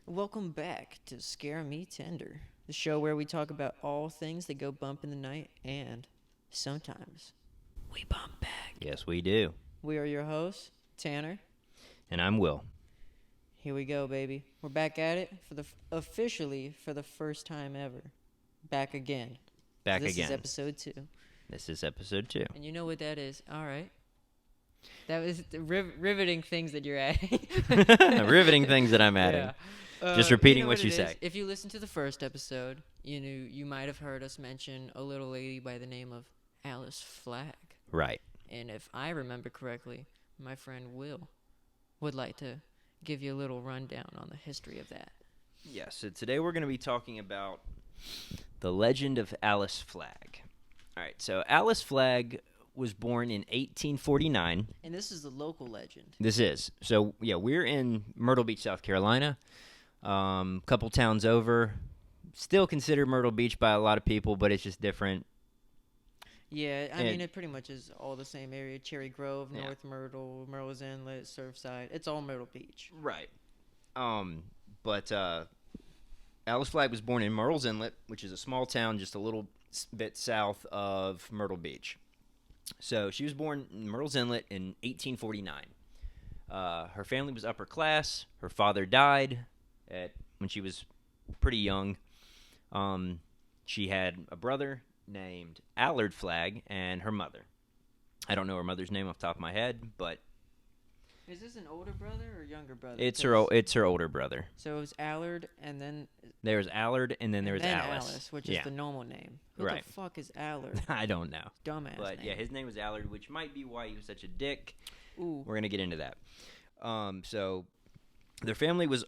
Welcome back to ScareMeTender, the show where we talk about all things that go bump in the night and sometimes we bump back. Yes, we do. We are your hosts, Tanner. And I'm Will. Here we go, baby. We're back at it officially for the first time ever. Back again. Back this again. This is episode 2. This is episode 2. And you know what that is. All right. That was the riveting things that you're adding. Riveting things that I'm adding. Yeah. Just repeating you know what you it say. is? If you listen to the first episode, you might have heard us mention a little lady by the name of Alice Flagg. Right. And if I remember correctly, my friend Will would like to give you a little rundown on the history of that. Yeah, so today we're going to be talking about the legend of Alice Flagg. All right, so Alice Flagg was born in 1849. And this is the local legend. This is. So, yeah, we're in Myrtle Beach, South Carolina. Couple towns over. Still considered Myrtle Beach by a lot of people, but it's just different. Yeah, I mean, it pretty much is all the same area. Cherry Grove, Yeah. North Myrtle, Myrtle's Inlet, Surfside. It's all Myrtle Beach. Right. But Alice Flagg was born in Myrtle's Inlet, which is a small town just a little bit south of Myrtle Beach. So she was born in Myrtle's Inlet in 1849. Her family was upper class. Her father died when she was pretty young. She had a brother named Allard Flagg and her mother. I don't know her mother's name off the top of my head, but Is this an older brother or younger brother? it's her older brother. So it was Allard, and then There was Allard, and then there was Alice, which yeah. is the normal name. Who Right. the fuck is Allard? I don't know. Dumbass But name. yeah, his name was Allard, which might be why he was such a dick. Ooh. We're gonna get into that. So their family was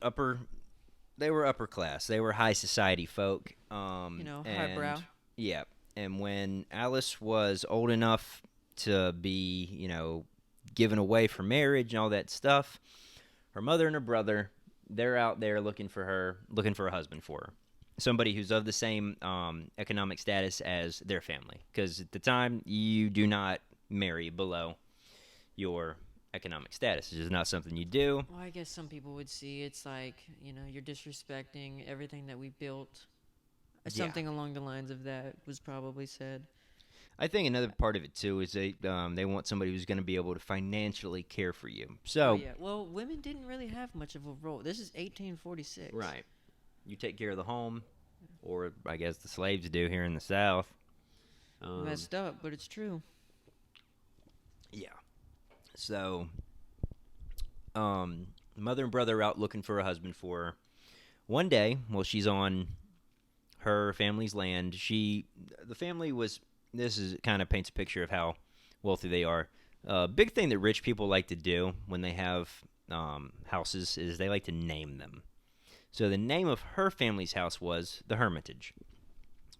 they were upper class. They were high society folk. Highbrow. Yeah. And when Alice was old enough to be, given away for marriage and all that stuff, her mother and her brother, they're out there looking for a husband for her. Somebody who's of the same economic status as their family. Because at the time, you do not marry below your economic status. It's just not something you do. Well, I guess some people would see it's like, you're disrespecting everything that we built. Something along the lines of that was probably said. I think another part of it, too, is they want somebody who's going to be able to financially care for you. So, yeah. Well, women didn't really have much of a role. This is 1846. right. You take care of the home, or I guess the slaves do here in the South. Messed up, but it's true. Yeah. So, mother and brother are out looking for a husband for her. One day, while she's on her family's land, the family was, this is kind of paints a picture of how wealthy they are. Big thing that rich people like to do when they have houses is they like to name them. So the name of her family's house was the Hermitage.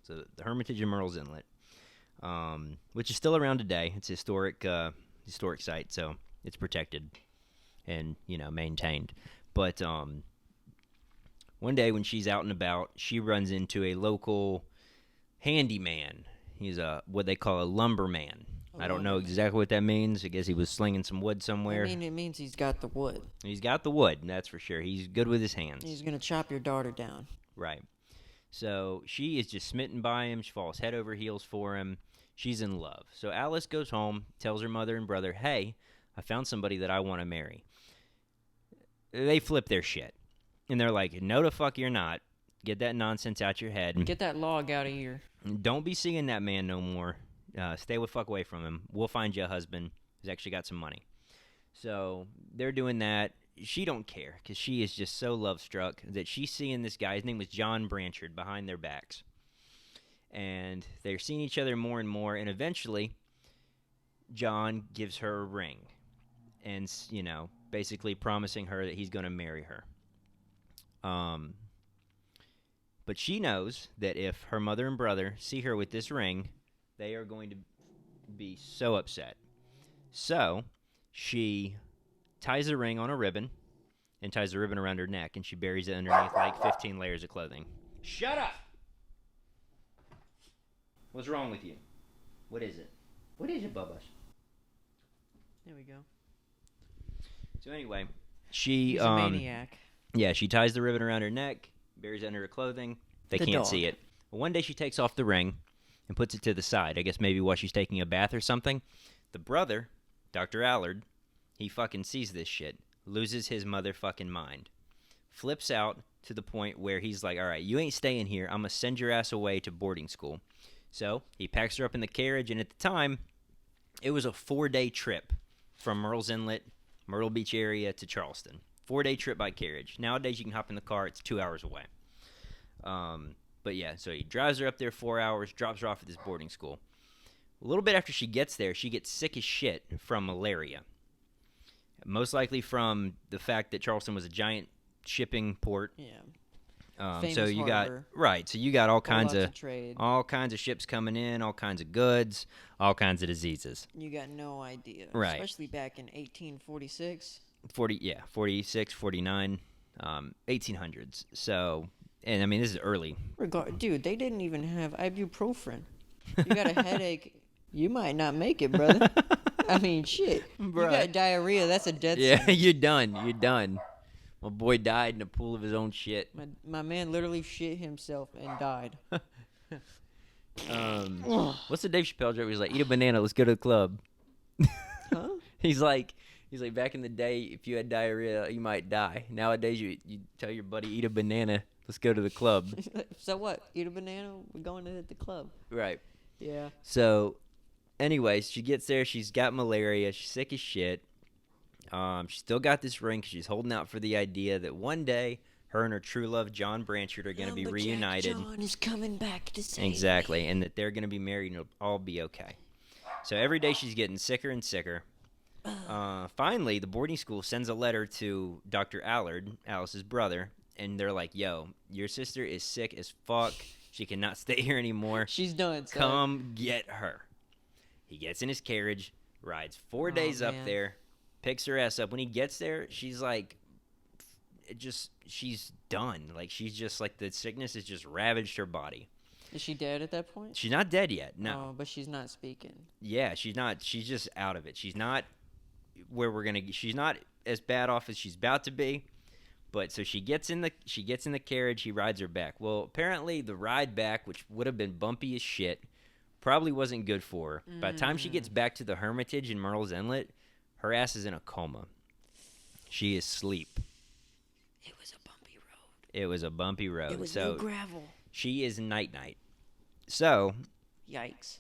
So the Hermitage in Myrtle's Inlet, which is still around today. It's a historic site, so it's protected and maintained. But one day when she's out and about, she runs into a local handyman. He's what they call a lumberman. I don't know exactly what that means. I guess he was slinging some wood somewhere. I mean, it means he's got the wood. He's got the wood, that's for sure. He's good with his hands. He's going to chop your daughter down. Right. So she is just smitten by him. She falls head over heels for him. She's in love. So Alice goes home, tells her mother and brother, hey, I found somebody that I want to marry. They flip their shit. And they're like, no the fuck you're not. Get that nonsense out your head. Get that log out of here. Don't be seeing that man no more. Stay the fuck away from him. We'll find you a husband who's actually got some money. So they're doing that. She don't care because she is just so love-struck that she's seeing this guy. His name was John Branchard behind their backs. And they're seeing each other more and more. And eventually, John gives her a ring. And, basically promising her that he's going to marry her. But she knows that if her mother and brother see her with this ring, they are going to be so upset. So she ties the ring on a ribbon and ties the ribbon around her neck, and she buries it underneath like 15 layers of clothing. Shut up! What's wrong with you? What is it? What is it, Bubba? There we go. So anyway, she He's a maniac. Yeah, she ties the ribbon around her neck, buries it under her clothing. They The can't dog. see it. Well, one day she takes off the ring and puts it to the side. I guess maybe while she's taking a bath or something. The brother, Dr. Allard, he fucking sees this shit, loses his motherfucking mind, flips out to the point where he's like, all right, you ain't staying here. I'm going to send your ass away to boarding school. So he packs her up in the carriage, and at the time, it was a 4-day trip from Myrtle's Inlet, Myrtle Beach area to Charleston. 4-day trip by carriage. Nowadays, you can hop in the car. It's 2 hours away. But yeah, so he drives her up there 4 hours, drops her off at this boarding school. A little bit after she gets there, she gets sick as shit from malaria. Most likely from the fact that Charleston was a giant shipping port. Yeah. So you harbor. so you got all kinds Lots of trade. all kinds of ships coming in, all kinds of goods, all kinds of diseases. You got no idea. Right. Especially back in 1846. 46, 49, 1800s. So, and I mean, this is early. Dude, they didn't even have ibuprofen. You got a headache, you might not make it, brother. I mean, shit. Bruh. You got diarrhea, that's a death Yeah, sentence. you're done. You're done. My boy died in a pool of his own shit. My man literally shit himself and died. What's the Dave Chappelle joke? Where he's like, eat a banana, let's go to the club. Huh? He's like, back in the day, if you had diarrhea, you might die. Nowadays, you tell your buddy, eat a banana, let's go to the club. So what? Eat a banana, we're going to hit the club. Right. Yeah. So, anyways, she gets there. She's got malaria. She's sick as shit. She's still got this ring 'cause she's holding out for the idea that one day her and her true love, John Branchard, are going to be reunited. John is coming back to save Exactly, and that they're going to be married and it'll all be okay. So every day she's getting sicker and sicker. Finally, the boarding school sends a letter to Dr. Allard, Alice's brother, and they're like, yo, your sister is sick as fuck. She cannot stay here anymore. She's done, son. Come get her. He gets in his carriage, rides 4 days up man. there, picks her ass up. When he gets there, she's like, she's done. Like, she's just like, the sickness has just ravaged her body. Is she dead at that point? She's not dead yet, no. Oh, but she's not speaking. Yeah, she's not. She's just out of it. She's not she's not as bad off as she's about to be. But so she gets in the carriage, he rides her back. Well, apparently the ride back, which would have been bumpy as shit, probably wasn't good for her. By the time she gets back to the Hermitage in Myrtle's Inlet, her ass is in a coma. She is asleep. It was a bumpy road. It was a bumpy road. It was so no gravel. she is night-night. So, Yikes.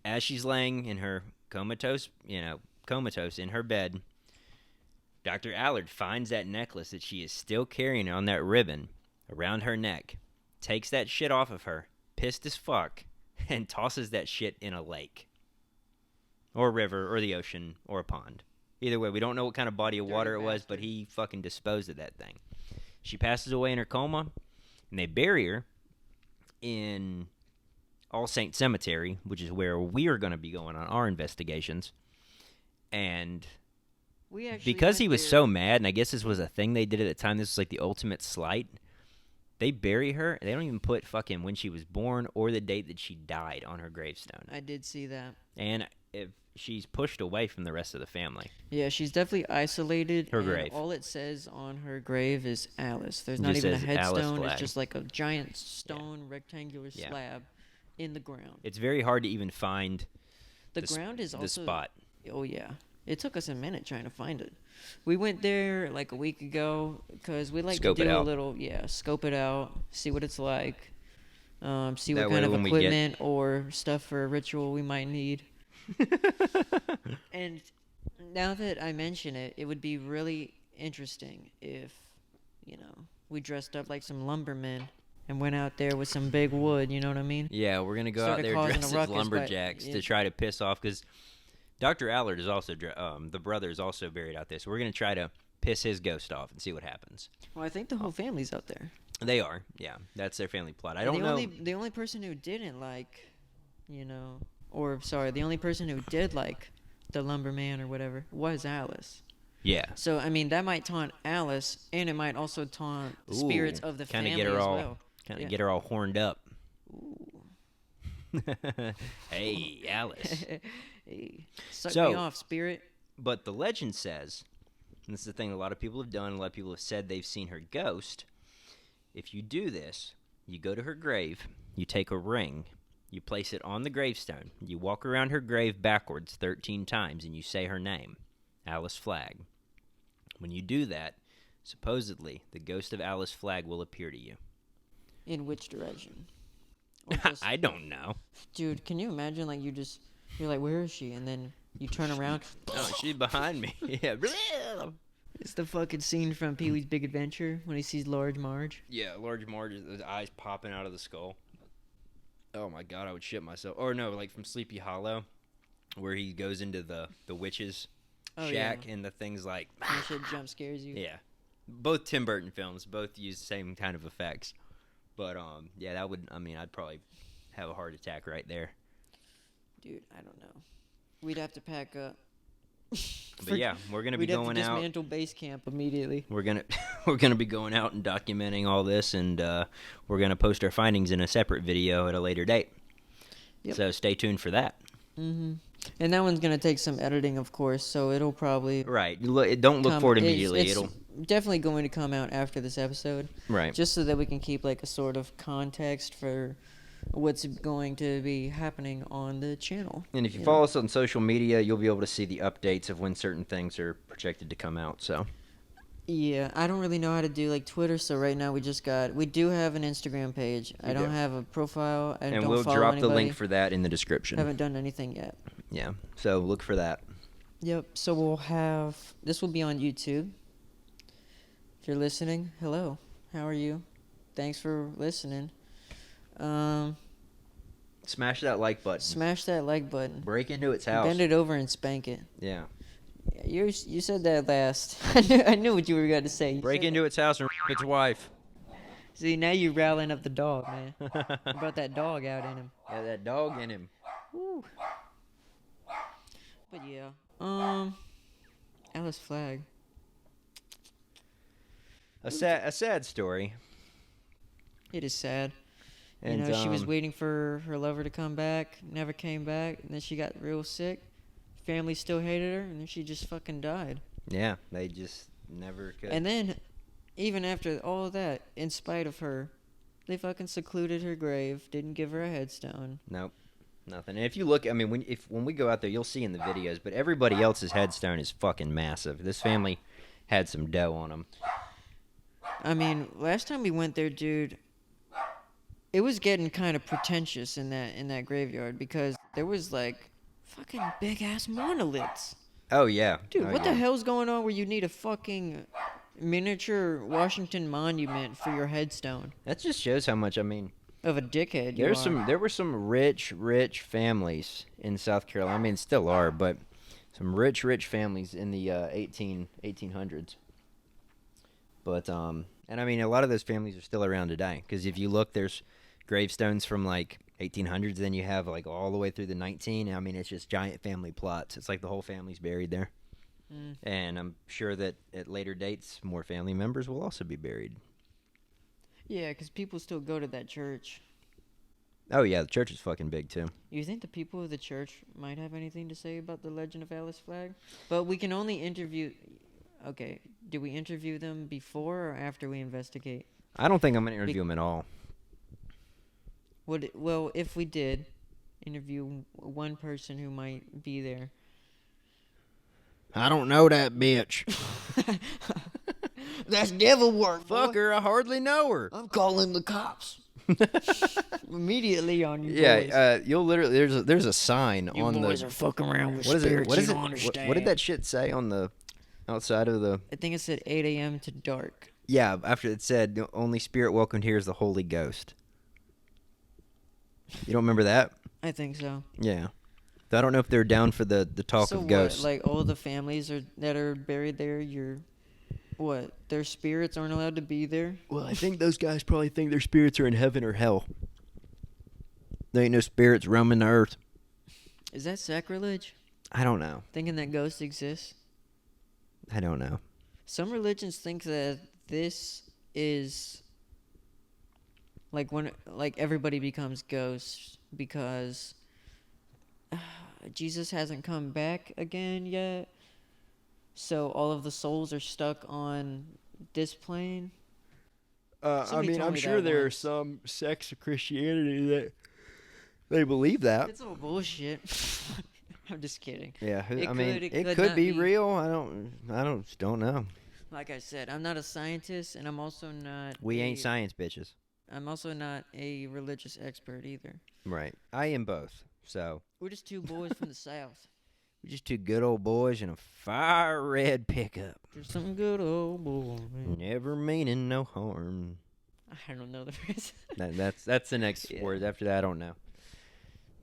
as she's laying in her comatose in her bed, Dr. Allard finds that necklace that she is still carrying on that ribbon around her neck, takes that shit off of her, pissed as fuck, and tosses that shit in a lake. Or a river, or the ocean, or a pond. Either way, we don't know what kind of body of water it was, but he fucking disposed of that thing. She passes away in her coma, and they bury her in All Saints Cemetery, which is where we are going to be going on our investigations. And because he was so mad, and I guess this was a thing they did at the time, this was like the ultimate slight, they bury her. They don't even put fucking when she was born or the date that she died on her gravestone. I did see that. And if she's pushed away from the rest of the family. Yeah, she's definitely isolated. Her and grave. All it says on her grave is Alice. There's It not just even a says Alice headstone. Flagg. It's just like a giant stone rectangular Yeah. slab in the ground. It's very hard to even find The ground is the also spot. Oh yeah, it took us a minute trying to find it. We went there like a week ago because we like Scope to it do a out. little scope it out, see what it's like, see That what way kind of when we get- equipment or stuff for a ritual we might need. And now that I mention it, it would be really interesting if, we dressed up like some lumbermen and went out there with some big wood, you know what I mean? Yeah, we're going to go out Started there causing a dressed as ruckus, but lumberjacks to it- try to piss off, because Dr. Allard is also, the brother is also buried out there, so we're going to try to piss his ghost off and see what happens. Well, I think the whole family's out there. They are, yeah. That's their family plot. I And don't know. The only person who didn't like, the only person who did like the lumberman or whatever was Alice. Yeah. So, I mean, that might taunt Alice, and it might also taunt the spirits of the family Get her as all, well. Kind of Yeah. get her all horned up. Ooh. Hey, Alice. Hey, suck So- me off, spirit. But the legend says and this is the thing a lot of people have done, a lot of people have said they've seen her ghost. If you do this, you go to her grave, you take a ring, you place it on the gravestone, you walk around her grave backwards 13 times, and you say her name, Alice Flagg. When you do that, supposedly, the ghost of Alice Flagg will appear to you. In which direction? Or just, I don't know. dude, can you imagine, like, you're like, where is she? And then you turn around. Oh, she's behind me. Yeah. It's the fucking scene from Pee-wee's Big Adventure when he sees Large Marge. Yeah, Large Marge, his eyes popping out of the skull. Oh my god, I would shit myself. Or no, like from Sleepy Hollow, where he goes into the witch's shack, and the thing's like... That shit jump scares you. Yeah. Both Tim Burton films, both use the same kind of effects. But, yeah, that would... I mean, I'd probably have a heart attack right there. Dude, I don't know. We'd have to pack up. But yeah, we're gonna be going out. We'd have to dismantle base camp immediately. We're gonna be going out and documenting all this, and we're gonna post our findings in a separate video at a later date. Yep. So stay tuned for that. Mm-hmm. And that one's gonna take some editing, of course. So it'll probably Don't look for it immediately. It'll definitely going to come out after this episode. Right. Just so that we can keep like a sort of context for what's going to be happening on the channel. And if you follow us on social media, you'll be able to see the updates of when certain things are projected to come out. So yeah, I don't really know how to do like Twitter, so right now we do have an Instagram page. I don't have a profile. And we'll drop the link for that in the description. Haven't done anything yet. Yeah, so look for that. Yep, so this will be on YouTube. If you're listening, hello, how are you? Thanks for listening. Smash that like button. Smash that like button. Break into its house. Bend it over and spank it. Yeah. You said that last. I knew what you were going to say. Break into its house and its wife. See, now you're riling up the dog, man. You brought that dog out in him. Yeah, that dog in him. Woo. But yeah, Alice Flagg. A sad story. It is sad. And, she was waiting for her lover to come back, never came back, and then she got real sick. Family still hated her, and then she just fucking died. Yeah, they just never could. And then, even after all of that, in spite of her, they fucking secluded her grave, didn't give her a headstone. Nope, nothing. And if you look, I mean, when we go out there, you'll see in the videos, but everybody else's headstone is fucking massive. This family had some dough on them. I mean, last time we went there, dude, it was getting kind of pretentious in that graveyard because there was like fucking big ass monoliths. Oh yeah, dude, what the hell's going on where you need a fucking miniature Washington Monument for your headstone? That just shows how much, I mean, of a dickhead there were some rich families in South Carolina. I mean, still are, but some rich families in the 1800s. But and I mean, a lot of those families are still around today because if you look, there's gravestones from like 1800s, then you have like all the way through the 19. I mean, it's just giant family plots. It's like the whole family's buried there. And I'm sure that at later dates, more family members will also be buried. Yeah, because people still go to that church. Oh yeah, the church is fucking big too. You think the people of the church might have anything to say about the legend of Alice Flagg? But we can only interview... Okay, do we interview them before or after we investigate? I don't think I'm going to interview them at all. Well, if we did interview one person who might be there. I don't know that bitch. That's devil work. Fuck her, I hardly know her. I'm calling the cops. Immediately on you boys. Yeah, you'll literally there's a sign you on the... You boys are fucking around with what spirits is it? you don't understand. What did that shit say on the outside of the... I think it said 8 a.m. to dark. Yeah, after it said, the only spirit welcomed here is the Holy Ghost. You don't remember that? I think so. Yeah. I don't know if they're down for the talk of ghosts. So like all the families that are buried there, their spirits aren't allowed to be there? Well, I think those guys probably think their spirits are in heaven or hell. There ain't no spirits roaming the earth. Is that sacrilege? I don't know. Thinking that ghosts exist? I don't know. Some religions think that this is like when everybody becomes ghosts because Jesus hasn't come back again yet. So all of the souls are stuck on this plane. I Somebody mean, told I'm me sure that there are once. some sects of Christianity that they believe that. It's all bullshit. I'm just kidding. Yeah, It I could, mean, it it could could not be be. real. I don't know. Like I said, I'm not a scientist, and I'm also not We ain't science bitches. I'm also not a religious expert either. Right. I am both. So We're just two boys from the south. we're just two good old boys in a fire red pickup. Just some good old boy. Never meaning no harm. I don't know the rest. That's the next Yeah. word. After that, I don't know.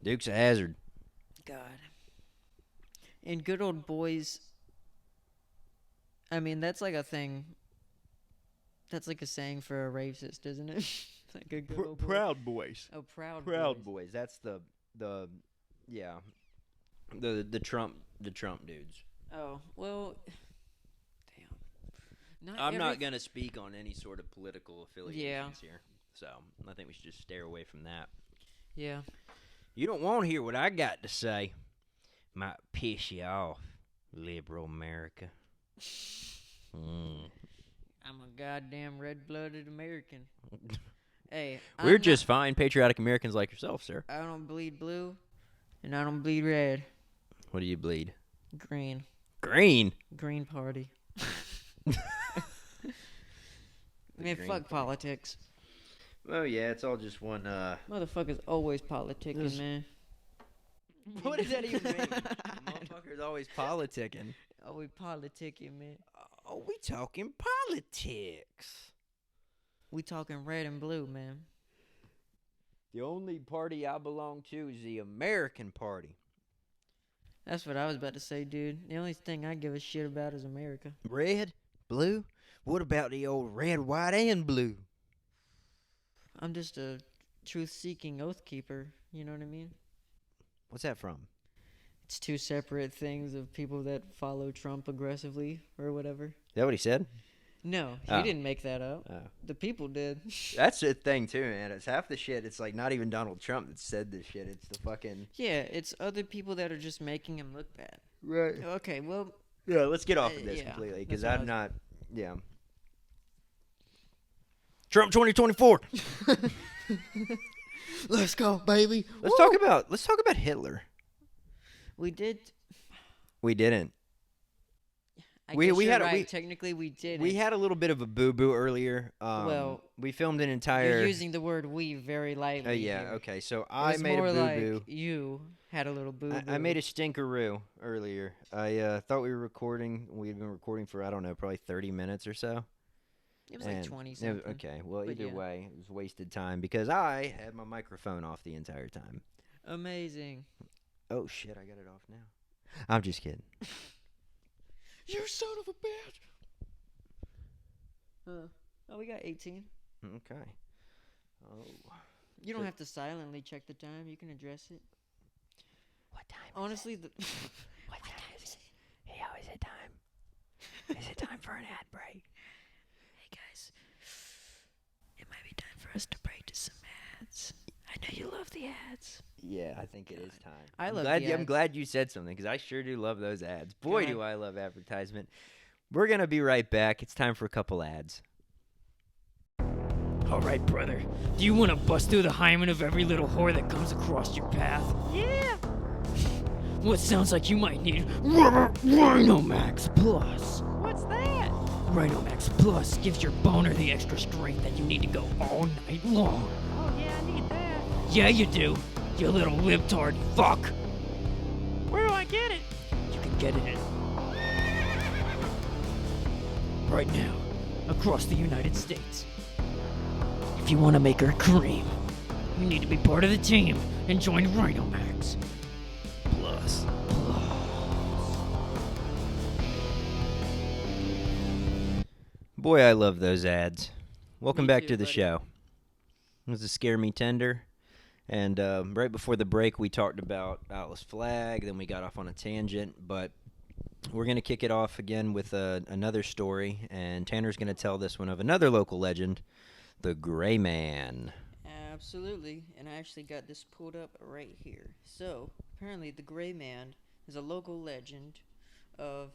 Duke's a hazard. God. And good old boys. I mean, that's like a thing. That's like a saying for a racist, isn't it? Like a good old boy. Proud boys. Oh, proud Proud boys. boys. That's the yeah the Trump dudes. Oh, well. Damn. I'm not gonna speak on any sort of political affiliations Yeah. here, so I think we should just stay away from that. Yeah. You don't want to hear what I got to say. Might piss you off, liberal America. I'm a goddamn red-blooded American. Hey, We're just fine patriotic Americans like yourself, sir. I don't bleed blue, and I don't bleed red. What do you bleed? Green. Green. Green party. Man, Green fuck Party. politics. Oh yeah, it's all just one. Motherfuckers always politicking, This- man. What does that even mean? Motherfucker's always politicking. Always politicking, man. Oh, we talking politics. We talking red and blue, man. The only party I belong to is the American Party. That's what I was about to say, dude. The only thing I give a shit about is America. Red, blue. What about the old red, white, and blue? I'm just a truth-seeking oath keeper. You know what I mean? What's that from? It's two separate things of people that follow Trump aggressively or whatever. Is that what he said? No, he Oh. didn't make that up. Oh. The people did. That's the thing too, man. It's half the shit. It's like not even Donald Trump that said this shit. It's the fucking Yeah, it's other people that are just making him look bad. right. Okay, well, Yeah, let's get off of this yeah, completely that's because what I I'm was- not. Yeah. Trump 2024. let's go, baby. Let's talk about Hitler. We did. We didn't. I We- guess we you're had a- right. we- Technically, we did. We had a little bit of a boo boo earlier. Well, we filmed an entire. You're using the word "we" very lightly. yeah. here. Okay. So It I was made a more boo like boo. you had a little boo. I made a stinkeroo earlier. I thought we were recording. We'd been recording for I don't know, probably 30 minutes or so. It was like And 20 it- something. Okay. Well, But either yeah. way, it was wasted time because I had my microphone off the entire time. Amazing. Oh shit! I got it off now. I'm just kidding. You son of a bitch. Oh, we got 18. Okay. Oh. You don't have to silently check the time. You can address it. What time? Honestly, What time is it? Hey, how is it time? Is it time for an ad break? hey guys, it might be time for us to break to some ads. I know you love the ads. Yeah, I think it is time. I I'm love glad, the I'm ads. glad you said something because I sure do love those ads. Boy, God. do I love advertisement. We're going to be right back. It's time for a couple ads. Alright, brother. Do you want to bust through the hymen of every little whore that comes across your path? Yeah! Well, it sounds like you might need Rhinomax Plus. What's that? Rhinomax Plus gives your boner the extra strength that you need to go all night long. Oh yeah, I need that. Yeah, you do, you little libtard fuck. Where do I get it? You can get it right now, across the United States. If you want to make her cream, you need to be part of the team and join Rhinomax Plus. Boy, I love those ads. Welcome Me back too, to the buddy. show. This is ScareMeTender. And right before the break, we talked about Atlas Flagg. Then we got off on a tangent. But we're going to kick it off again with another story. And Tanner's going to tell this one of another local legend, the Gray Man. Absolutely, and I actually got this pulled up right here. So, apparently the Gray Man is a local legend of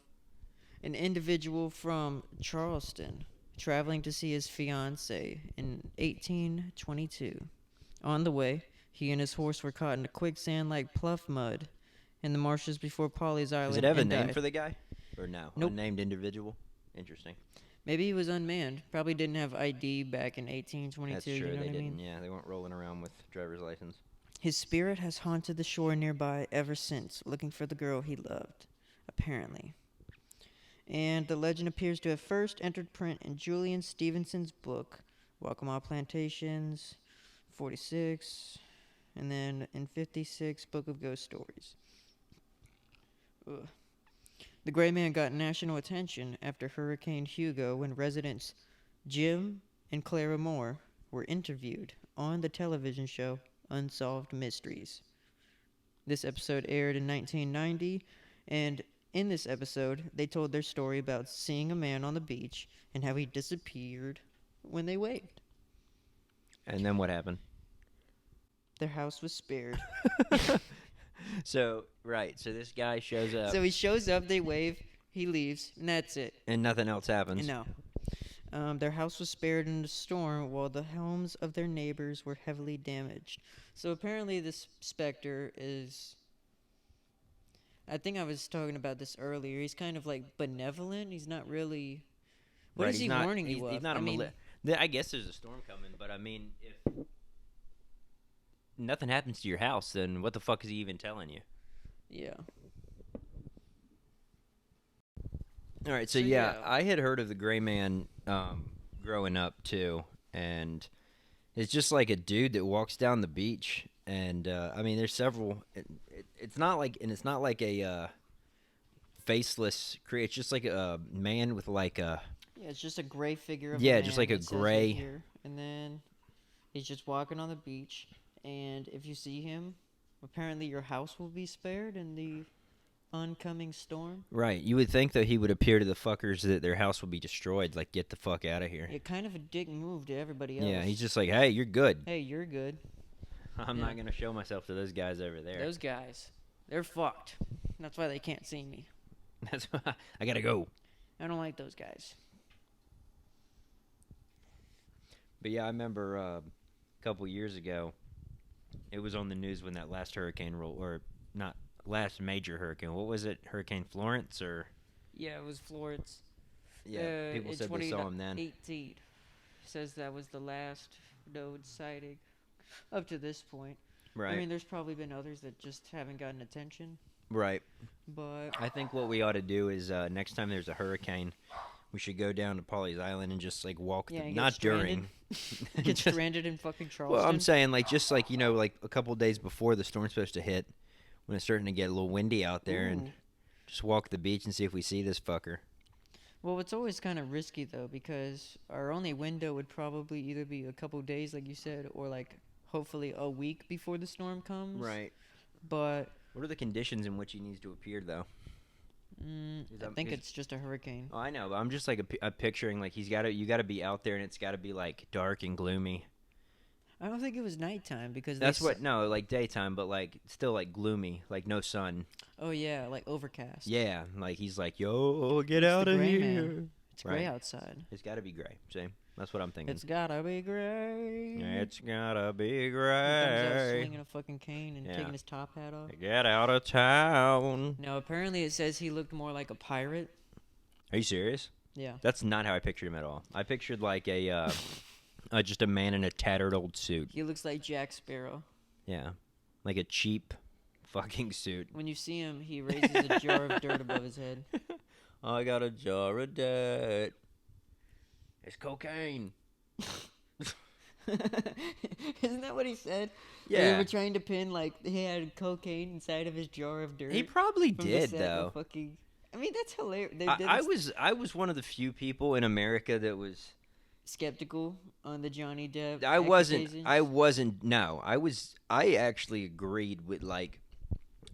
An individual from Charleston traveling to see his fiancee in 1822. On the way, he and his horse were caught in a quicksand like pluff mud in the marshes before Polly's Island. Does it have a and name died. for the guy? Or no? Nope. Unnamed individual? Interesting. Maybe he was unmanned. Probably didn't have ID back in 1822. That's true. You know They what I didn't. mean? Yeah, they weren't rolling around with driver's license. His spirit has haunted the shore nearby ever since, looking for the girl he loved, apparently. And the legend appears to have first entered print in Julian Stevenson's book, Waccamaw Plantations, 46, and then in 56, Book of Ghost Stories. Ugh. The Gray Man got national attention after Hurricane Hugo when residents Jim and Clara Moore were interviewed on the television show Unsolved Mysteries. This episode aired in 1990, and in this episode, they told their story about seeing a man on the beach and how he disappeared when they waved. And then what happened? Their house was spared. So, right. So this guy shows up. So he shows up, they wave, he leaves, and that's it. And nothing else happens. No. Their house was spared in the storm while the homes of their neighbors were heavily damaged. So apparently this specter is... I think I was talking about this earlier. He's kind of like benevolent. He's not really... What Right, is he's he not- warning you of? He's not I a mean, I guess there's a storm coming, but I mean, if nothing happens to your house, then what the fuck is he even telling you? yeah. All right, so So, yeah, yeah. I had heard of the Gray Man growing up too, and it's just like a dude that walks down the beach, and I mean, there's several. It's not like, and it's not like a faceless creature. It's just like a man with like a Yeah, it's just a gray figure of Yeah, a just man, like a it says right gray- here. And then he's just walking on the beach, and if you see him, apparently your house will be spared in the oncoming storm. right. You would think that he would appear to the fuckers that their house would be destroyed. Like, get the fuck out of here. Yeah, kind of a dick move to everybody else. Yeah, he's just like, hey, you're good. Hey, you're good. I'm Yeah. not gonna show myself to those guys over there. Those guys, they're fucked. That's why they can't see me. That's why I gotta go. I don't like those guys. But yeah, I remember a couple years ago, it was on the news when that last hurricane rolled, or not last major hurricane. What was it? Hurricane Florence, or Yeah, it was Florence. yeah, people in said they saw him then. 2018. Says that was the last known sighting up to this point. Right, I mean, there's probably been others that just haven't gotten attention, right. but I think what we ought to do is next time there's a hurricane, we should go down to Polly's Island and just like walk. Yeah, and get Not stranded. during. get Just- stranded in fucking Charleston. Well, I'm saying like just like like a couple days before the storm's supposed to hit, when it's starting to get a little windy out there, and Ooh. just walk the beach and see if we see this fucker. Well, it's always kind of risky though, because our only window would probably either be a couple days, like you said, or like hopefully a week before the storm comes. But What are the conditions in which he needs to appear, though? Is I that- think is- it's just a hurricane. Oh, I know, but I'm just like picturing like you got to be out there and it's got to be like dark and gloomy. I don't think it was nighttime because That's what like daytime, but like still like gloomy, like no sun. Oh yeah, like overcast. Yeah, like he's like, yo, get It's out the of gray here. man. It's gray Right. outside. It's got to be gray. See, that's what I'm thinking. It's gotta be gray. It's gotta be He comes out gray. swinging a fucking cane and Yeah. taking his top hat off. Get out of town. Now apparently it says he looked more like a pirate. Are you serious? Yeah. That's not how I pictured him at all. I pictured like a just a man in a tattered old suit. He looks like Jack Sparrow. Yeah, like a cheap fucking suit. When you see him, he raises a jar of dirt above his head. I got a jar of dirt. It's cocaine. Isn't that what he said? They Yeah. were trying to pin like he had cocaine inside of his jar of dirt. He probably from the did set of though. Fucking, I mean, that's hilarious. They, I was one of the few people in America that was skeptical on the Johnny Depp. I accusations. wasn't no. I actually agreed with like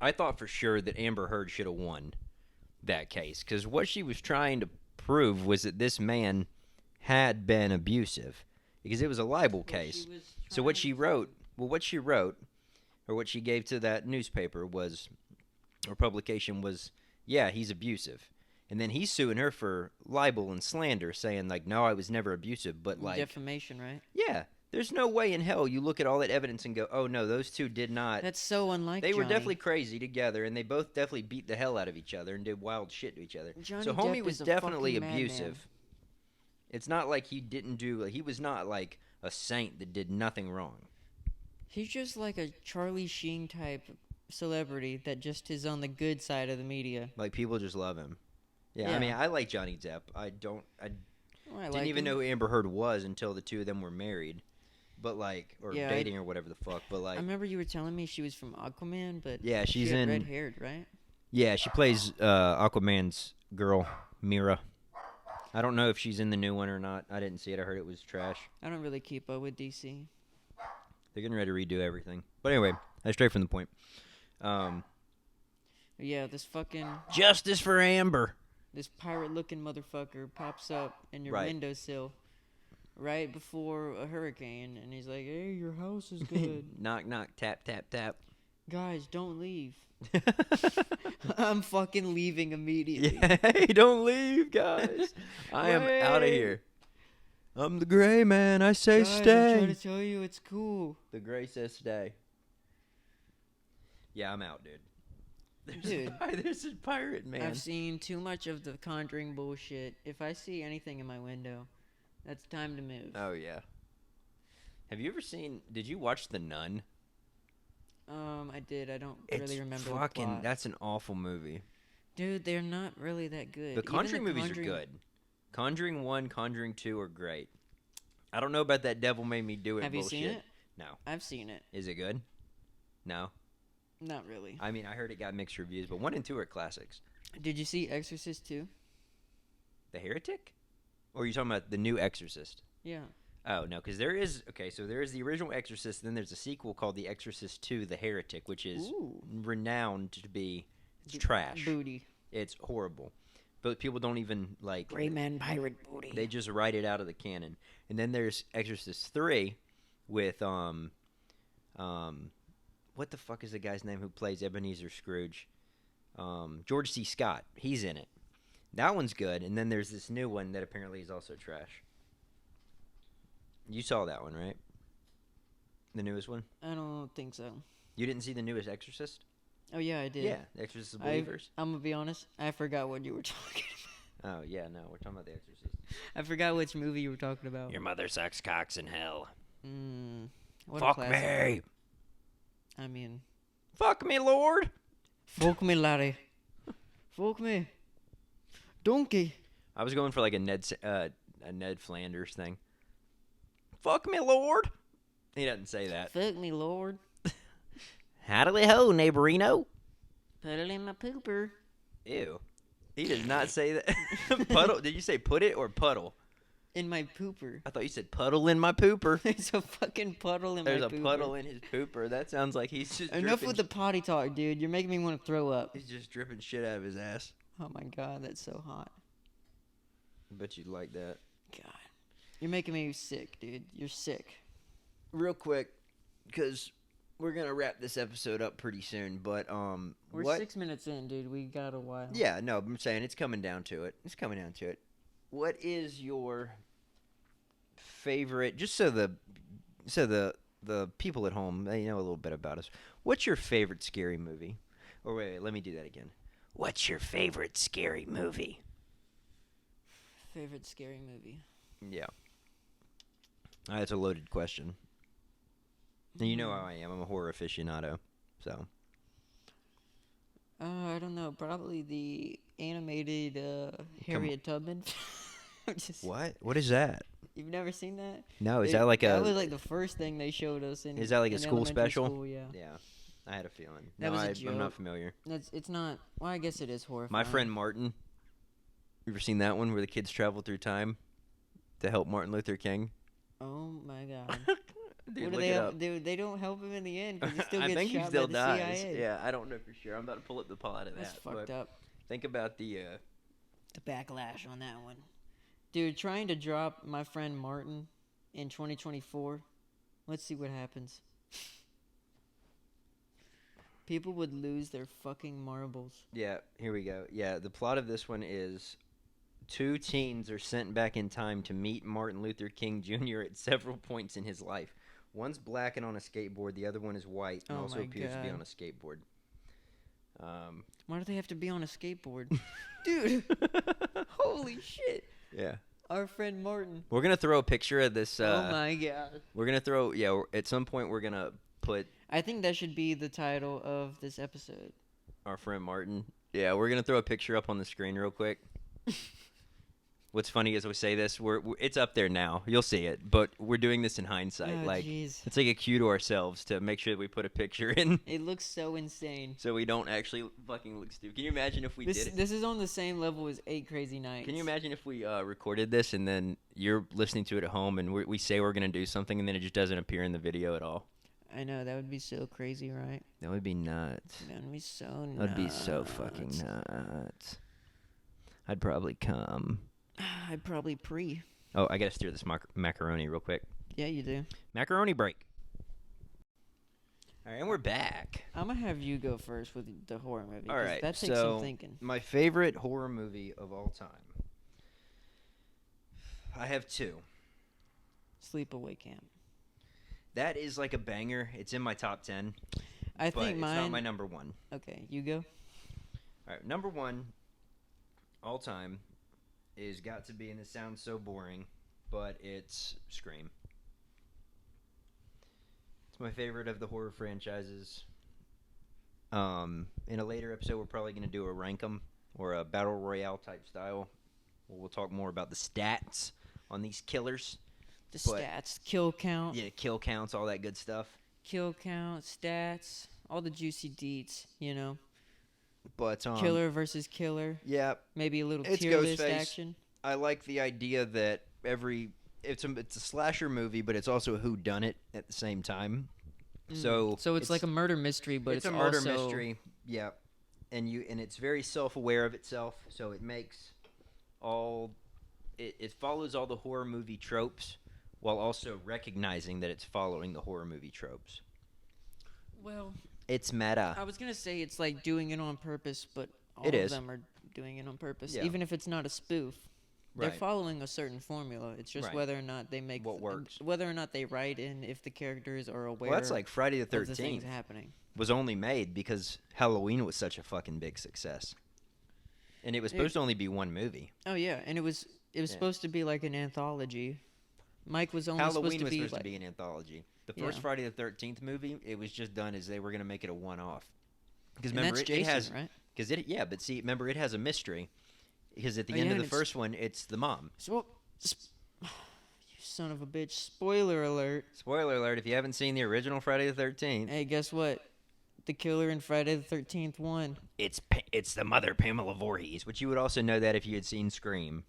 I thought for sure that Amber Heard should have won that case cuz what she was trying to prove was that this man had been abusive because it was a libel case. So what she wrote, or what she gave to that newspaper was, or publication was, yeah, he's abusive. And then he's suing her for libel and slander, saying like, "No, I was never abusive." But like, Defamation, right? yeah, there's no way in hell you look at all that evidence and go, "Oh no, those two did not." That's so unlike They were Johnny. definitely crazy together, and they both definitely beat the hell out of each other and did wild shit to each other. Johnny So homie Depp was is a definitely fucking madman. abusive. It's not like he didn't do. He was not like a saint that did nothing wrong. He's just like a Charlie Sheen type celebrity that just is on the good side of the media. Like people just love him. Yeah, I Yeah. mean, I like Johnny Depp. I Oh, I didn't like even him. know who Amber Heard was until the two of them were married, but like, or Yeah, dating or whatever the fuck. But I like, remember you were telling me she was from Aquaman, but yeah, she's she had in. red haired, right? Yeah, she plays Aquaman's girl, Mira. I don't know if she's in the new one or not. I didn't see it. I heard it was trash. I don't really keep up with DC. They're getting ready to redo everything. But anyway, that's straight from the point. But yeah, this fucking Justice for Amber. this pirate-looking motherfucker pops up in your Right. windowsill right before a hurricane, and he's like, "Hey, your house is good. Knock, knock, tap, tap, tap. Guys, don't leave." I'm fucking leaving immediately. Yeah, hey, don't leave, guys. I am out of Wait. here. I'm the gray man. I say Guys, I'm stay. trying to tell you it's cool. The gray says stay. Yeah, I'm out, dude. Dude. There's a pirate man. I've seen too much of the Conjuring bullshit. If I see anything in my window, that's time to move. Oh yeah. Have you ever seen? Did you watch The Nun? I did. I don't It's really remember fucking. the plot. That's an awful movie. Dude, they're not really that good. The Even Conjuring movies Conjuring- are good. Conjuring 1, Conjuring 2 are great. I don't know about that Devil Made Me Do It Have you bullshit. seen it? No. I've seen it. Is it good? No. Not really. I mean, I heard it got mixed reviews, but 1 and 2 are classics. Did you see Exorcist 2? The Heretic? Or are you talking about the new Exorcist? Yeah. Oh, no, because there is... Okay, so there is the original Exorcist, then there's a sequel called The Exorcist 2, The Heretic, which is Ooh. renowned to be... It's B- trash. Booty. It's horrible. But people don't even, like... Gray man pirate booty. They just write it out of the canon. And then there's Exorcist 3 with what the fuck is the guy's name who plays Ebenezer Scrooge? George C. Scott. He's in it. That one's good. And then there's this new one that apparently is also trash. You saw that one, right? The newest one? I don't think so. You didn't see the newest Exorcist? Oh, yeah, I did. Yeah, The Exorcist of Believers. I'm going to be honest. I forgot what you were talking about. Oh, yeah, no, we're talking about The Exorcist. I forgot which movie you were talking about. Your mother sucks cocks in hell. What a Fuck classic. me. I mean, Fuck me, Lord. fuck me, laddie. Fuck me. Donkey. I was going for like a Ned Flanders thing. Fuck me, Lord. He doesn't say that. Fuck me, Lord. Howdy ho, neighborino. Put it in my pooper. Ew. He does not say that. Puddle. Did you say put it or puddle? In my pooper. I thought you said puddle in my pooper. There's a fucking puddle in There's my a pooper. puddle in his pooper. That sounds like he's just Enough dripping, with the potty talk, dude. You're making me want to throw up. He's just dripping shit out of his ass. Oh my god, that's so hot. I bet you'd like that. God. You're making me sick, dude. You're sick. Real quick, because we're gonna wrap this episode up pretty soon. But We're what? 6 minutes in, dude. We got a while. Yeah, no, I'm saying it's coming down to it. It's coming down to it. What is your favorite? Just so the people at home they know a little bit about us. What's your favorite scary movie? Or wait, let me do that again. What's your favorite scary movie? Favorite scary movie? Yeah, that's a loaded question. And you know how I am. I'm a horror aficionado. So I don't know. Probably the animated Harriet Tubman. what? What is that? You've never seen that? No, is that like That a? was like the first thing they showed us in. Is that like a in school elementary special? School, yeah. Yeah, I had a feeling. That no, was a I'm not joke. familiar. It's not. Well, I guess it is horrifying. My friend Martin. You ever seen that one where the kids travel through time to help Martin Luther King? Oh my god. Dude, What do look they it help? up. They don't help him in the end because he still I gets think shot he still by the dies. CIA. Yeah, I don't know for sure. I'm about to pull up the plot of That's that. fucked but up. Think about the. The backlash on that one. Dude, trying to drop my friend Martin in 2024. Let's see what happens. People would lose their fucking marbles. Yeah, here we go. Yeah, the plot of this one is two teens are sent back in time to meet Martin Luther King Jr. at several points in his life. One's black and on a skateboard. The other one is white and Oh also my appears to be God. on a skateboard. Why do they have to be on a skateboard? Dude, holy shit. Yeah. Our friend Martin. We're going to throw a picture of this. Oh my God. We're going to throw, at some point we're going to put I think that should be the title of this episode. our friend Martin. Yeah, we're going to throw a picture up on the screen real quick. What's funny is we say this, it's up there now. You'll see it, but we're doing this in hindsight. Oh, like jeez. it's like a cue to ourselves to make sure that we put a picture in, It looks so insane. so we don't actually fucking look stupid. Can you imagine if we did it? This is on the same level as 8 Crazy Nights. Can you imagine if we recorded this and then you're listening to it at home and we say we're gonna do something and then it just doesn't appear in the video at all? I know, that would be so crazy, right? That would be nuts. That would be so nuts. That would be so fucking nuts. I'd probably come. I'd probably pre. Oh, I gotta stir this macaroni real quick. Yeah, you do. Macaroni break. All right, and we're back. I'm gonna have you go first with the horror movie. All 'cause right, that takes so some thinking. my favorite horror movie of all time. I have two. Sleepaway Camp. That is like a banger. It's in my top 10, I but think it's mine. not my number one. Okay, you go. All right, number one, all time, is got to be, and it sounds so boring, but it's Scream. It's my favorite of the horror franchises. In a later episode, we're probably going to do a rank 'em or a battle royale type style. We'll talk more about the stats on these killers. The But- stats, kill count, Yeah, kill counts, all that good stuff. kill count, stats, all the juicy deets. You know, But killer versus killer. yeah, Maybe a little it's tier list Ghostface. action. I like the idea that it's a slasher movie, but it's also a whodunit at the same time. So it's like a murder mystery, but it's a murder also, mystery. Yeah, and it's very self-aware of itself, so it makes it follows all the horror movie tropes while also recognizing that it's following the horror movie tropes. Well, It's meta. I was gonna say it's like doing it on purpose, but all It of is. them are doing it on purpose, Yeah. even if it's not a spoof. They're Right. following a certain formula. It's just Right. whether or not they make What works. whether or not they write in if the characters are aware. Well, that's like Friday the of the things 13th happening. was only made because Halloween was such a fucking big success, and it was supposed to only be one movie. Oh yeah, and it was Yeah. supposed to be like an anthology. Mike was only Halloween supposed to was be supposed like to be an anthology. The first Yeah. Friday the 13th movie, it was just done as they were going to make it a one-off. Because and remember, that's it Jason, has right? but see, remember it has a mystery. Because at the Oh, end yeah, of and the it's- first one, it's the mom. So, you son of a bitch! Spoiler alert. Spoiler alert: if you haven't seen the original Friday the 13th, Hey, guess what? The killer in Friday the 13th won. it's the mother Pamela Voorhees, which you would also know that if you had seen Scream.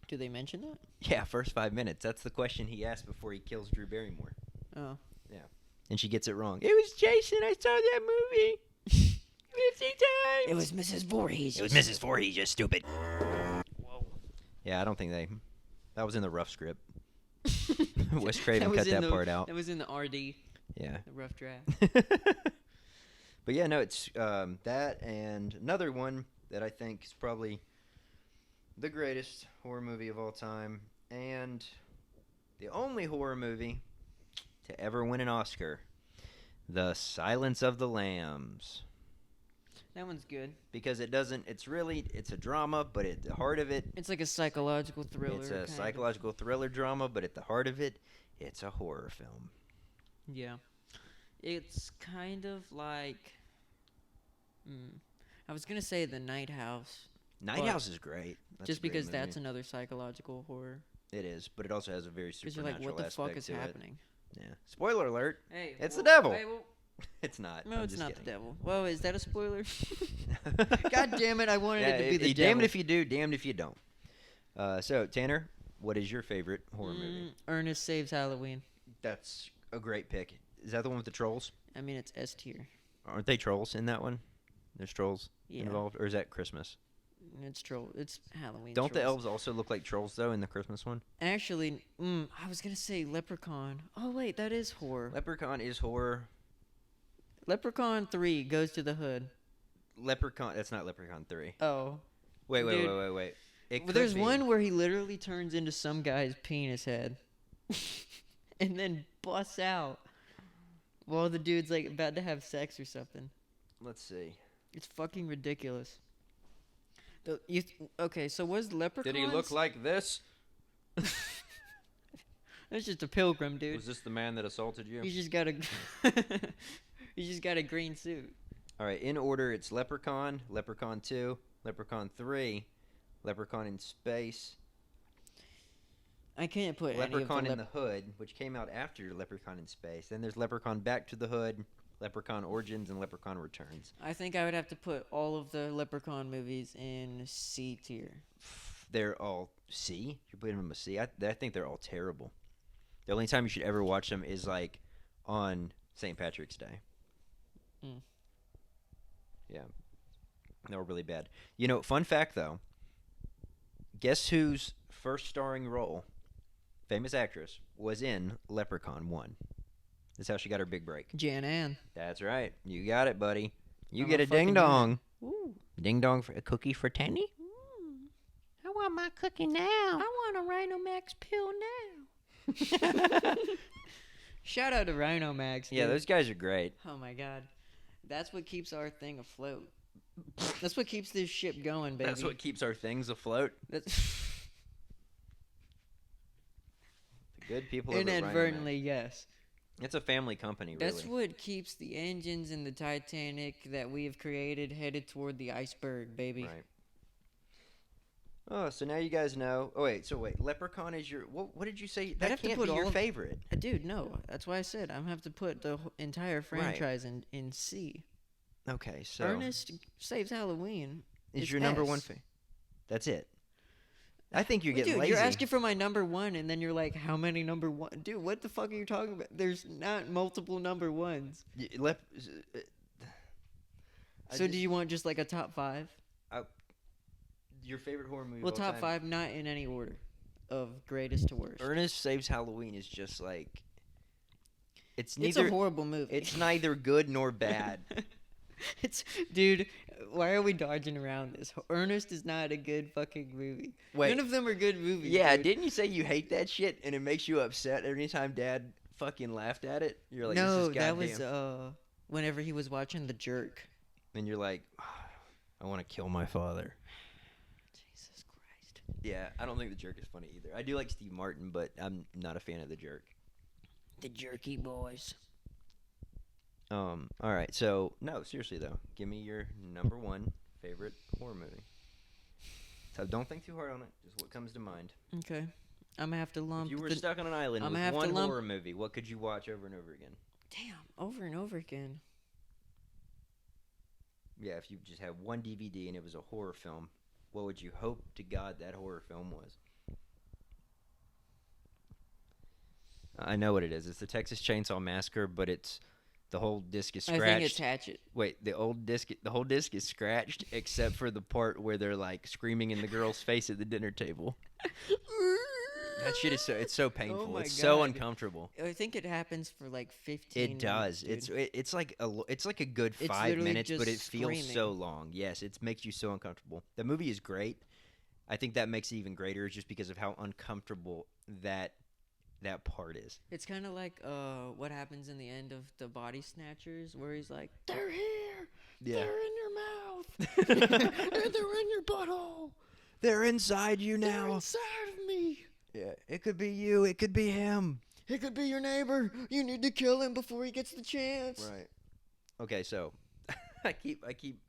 Do they mention that? Yeah, first 5 minutes. That's the question he asked before he kills Drew Barrymore. Oh. And she gets it wrong. It was Jason. I saw that movie 50 times. It was Mrs. Voorhees. It was Mrs. Voorhees, you stupid. Yeah, I don't think that was in the rough script. Wes Craven cut that part out. That was in the RD, Yeah. the rough draft. But yeah, no, it's that and another one that I think is probably the greatest horror movie of all time and the only horror movie to ever win an Oscar, The Silence of the Lambs. That one's good. Because it's a drama, but at the heart of it, It's like a psychological thriller. it's kind a of. psychological thriller drama, but at the heart of it, it's a horror film. Yeah. It's kind of like. I was gonna say The Night House, Night But- House is great. That's just a great because movie. that's another psychological horror. It is, but it also has a very Because you're supernatural like, what the fuck aspect is to it. happening? Yeah. Spoiler alert. Hey, It's the devil. Hey, well, It's not. no, I'm it's just not kidding. the devil. Well, is that a spoiler? God damn it! I wanted Yeah, it to be the damned devil. if you do, damned if you don't. So, Tanner, what is your favorite horror movie? Ernest Saves Halloween. That's a great pick. Is that the one with the trolls? I mean, it's S tier. Aren't they trolls in that one? There's trolls Yeah. involved? Or is that Christmas? It's troll. It's Halloween. Don't the trolls. elves also look like trolls, though, in the Christmas one? Actually, I was gonna say Leprechaun. Oh wait, that is horror. Leprechaun is horror. Leprechaun 3 goes to the hood. Leprechaun. That's not Leprechaun 3. Oh. Wait. Dude. It Well, could there's be. one where he literally turns into some guy's penis head. And then busts out. While the dude's like about to have sex or something. Let's see. It's fucking ridiculous. Okay, so was Leprechaun? Did he look like this? That's just a pilgrim, dude. Was this the man that assaulted you? He's just got a he's just got a green suit. All right, in order, it's Leprechaun, Leprechaun 2, Leprechaun 3, Leprechaun in Space, I can't put Leprechaun any in of the Hood, which came out after Leprechaun in Space. Then there's Leprechaun Back to the Hood, Leprechaun Origins, and Leprechaun Returns. I think I would have to put all of the Leprechaun movies in C tier. They're all C? You're putting them a C? I think they're all terrible. The only time you should ever watch them is, like, on St. Patrick's Day. Mm. Yeah. They were really bad. You know, fun fact, though. Guess whose first starring role, famous actress, was in Leprechaun 1? That's how she got her big break. Jan Ann. That's right. You got it, buddy. You I'm get a a fucking ding-dong. Ooh. Ding-dong for a cookie for Tandy? I want my cookie now. I want a Rhino Max pill now. Shout out to Rhino Max. Yeah, dude. those guys are great. Oh my god. That's what keeps our thing afloat. That's what keeps this ship going, baby. That's what keeps our things afloat. That's The good people over at Rhino inadvertently, yes. Max. It's a family company, really. That's what keeps the engines in the Titanic that we have created headed toward the iceberg, baby. Right. Oh, so now you guys know. Oh, wait. Leprechaun is your... What did you say? That have to can't put be your all of- favorite. Dude, no. That's why I said I'm have to put the entire franchise in C. Okay, so... Ernest Saves Halloween is your number one S. fan. That's it. I think you're Well, getting dude, lazy. you're asking for my number one, and then you're like, how many number one? Dude, what the fuck are you talking about? There's not multiple number ones. So do you want just like a top five? Your favorite horror movie Well, of all top time? five, not in any order of greatest to worst. Ernest Saves Halloween is just like... It's It's neither... a horrible movie. It's neither good nor bad. Dude, why are we dodging around this? Ernest is not a good fucking movie. Wait. None of them are good movies. Yeah, dude. didn't you say you hate that shit and it makes you upset every time Dad fucking laughed at it? You're like, no, this is that goddamn. was whenever he was watching The Jerk. And you're like, I want to kill my father. Jesus Christ. Yeah, I don't think The Jerk is funny either. I do like Steve Martin, but I'm not a fan of The Jerk. The Jerky Boys. All right, so no, seriously though, give me your number one favorite horror movie. So don't think too hard on it. Just what comes to mind. Okay. I'm gonna have to lump. If you were the- stuck on an island I'ma with have to one lump- horror movie, what could you watch over and over again? Damn, over and over again. Yeah, if you just had one DVD and it was a horror film, what would you hope to God that horror film was? I know what it is. It's the Texas Chainsaw Massacre, but it's the whole disc is I scratched. think it's Hatchet. Wait, the whole disc is scratched except for the part where they're like screaming in the girl's face at the dinner table. That shit is it's so painful. my It's so God. uncomfortable. I think it happens for like 15 It does. minutes, It's like a good It's 5 literally minutes, but it just feels screaming. so long. Yes, it makes you so uncomfortable. The movie is great. I think that makes it even greater just because of how uncomfortable that part is. It's kind of like what happens in the end of the Body Snatchers, where he's like, "They're here, they're in your mouth, and they're in your butthole, They're inside you they're now. inside of me. Yeah, it could be you. It could be him. It could be your neighbor. You need to kill him before he gets the chance." Right. Okay, so I keep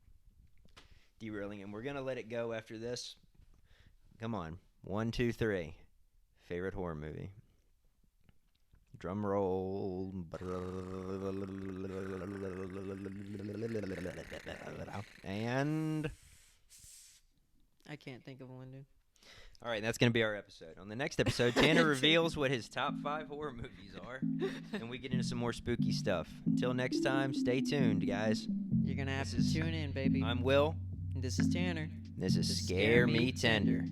derailing him. We're gonna let it go after this. Come on, 1, 2, 3. Favorite horror movie. Drum roll. And I can't think of one, dude. all right, that's gonna be our episode. On the next episode, Tanner reveals what his top 5 horror movies are, and we get into some more spooky stuff. Until next time, stay tuned, guys. You're gonna have This is- to tune in, baby. I'm Will. This is Tanner. This is This is Scare Scare Me Me Tender.